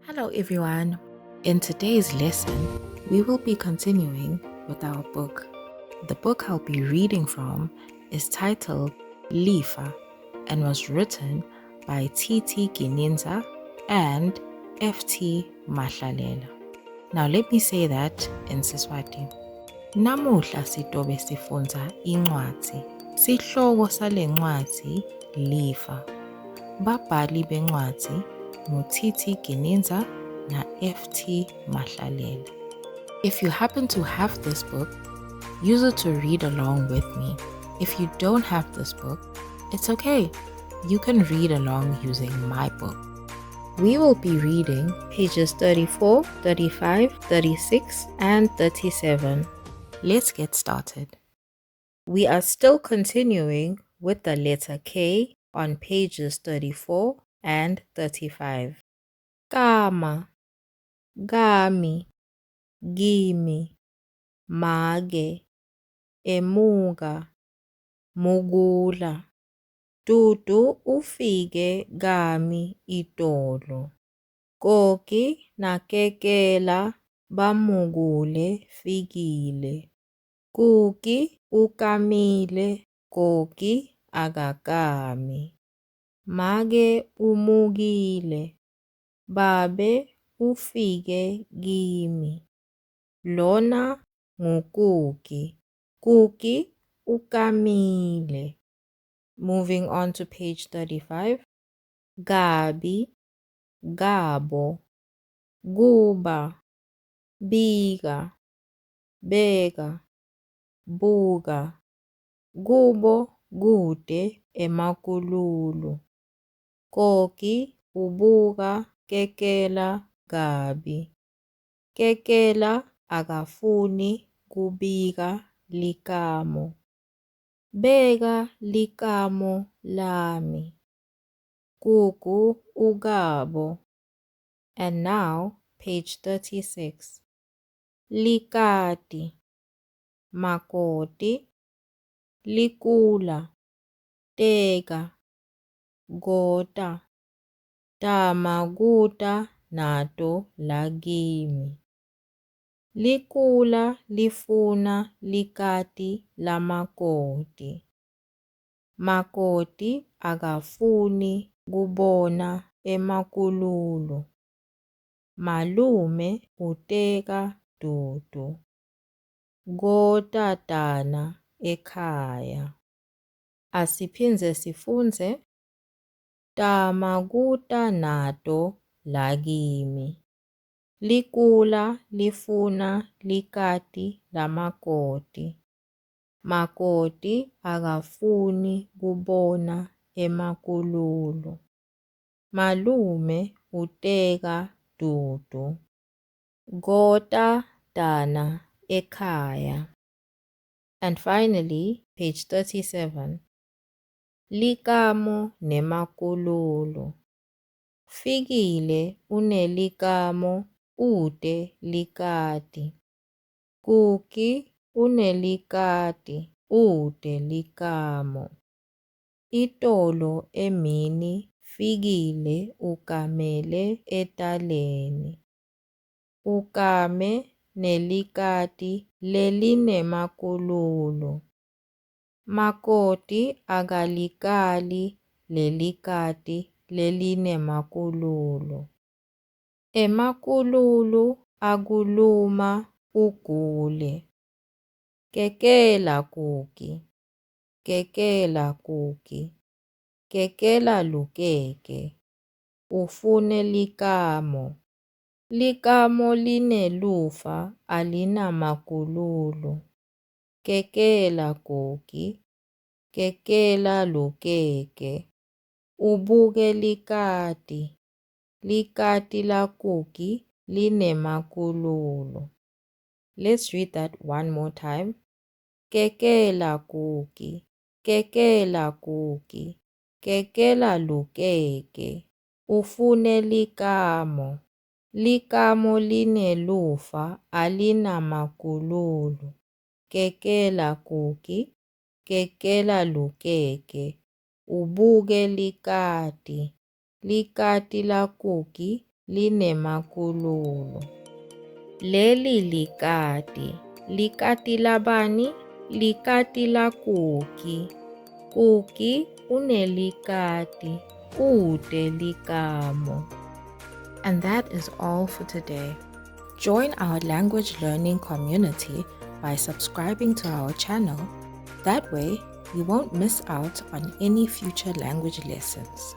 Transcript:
Hello, everyone. In today's lesson, we will be continuing with our book. The book I'll be reading from is titled Lifa and was written by T.T. Gininza and F.T. Mahlalela. Now, let me say that in Siswati. Namuhla sitobe sifunza incwadi. Sihloko sale ncwadi Lifa. Babhali bencwadi T.T. Gininza na F.T. Mahlalela. If you happen to have this book, use it to read along with me. If you don't have this book, it's okay. You can read along using my book. We will be reading pages 34, 35, 36, and 37. Let's get started. We are still continuing with the letter K on pages 34 and 35. Kama, gami, gimi, mage, emuka, mugula. Dudu ufike gami itolo. Koki nakekela bamugule fikile. Kuki ukamile, koki akakami. Make umukile, babe ufike kimi. Lona nguKuki, Kuki ukamile. Moving on to page 35. Gabi, Gabo, Guba, Bika, Beka, Buka. Kubo kude emakululu. Koki ubuka kekela kabi. Kekela akafuni kubika likamo. Beka likamo lami. Kuku ugabo. And now, page 36. Likati, makoti, likula, teka, gota, tamaguta nato lagimi. Likula lifuna likati lamakoti. Makoti akafuni kubona emakululu. Malume uteka dudu. Gotatana ekhaya. Asiphinze sifunze. Tamaguta nato lagimi. Likula lifuna likati lamakoti. Makoti akafuni kubona emakululu. Malume uteka dudu. Gota dana ekhaya. And finally, page 37. Likamo nemakululu. Fikile unelikamo ude likati. Kuki unelikati ude likamo. Itolo emini fikile ukamele etaleni. Ukame nelikati lelinemakululu. Makoti akalikali lelikati lelinemakululu. Emakululu akuluma ugule. Kekela kuki. Kekela kuki. Kekela lukeke. Ufune likamo. Likamo linelufa alinamakululu. Kekela kuki. Kekela lukeke. Ubuke likati. Likati la kuki linemakululu. Let's read that one more time. Kekela kuki. Kekela kuki. Kekela lukeke. Ufune likamo. Likamo linelufa alinamakululu. Kekela kuki. Kekela lukeke. Ubuke likati. Likati la kuki linemakululo. Leli likati. Likati labani? Likati laKuki. Kuki unelikati. Kude likamo. And that is all for today. Join our language learning community by subscribing to our channel. That way, you won't miss out on any future language lessons.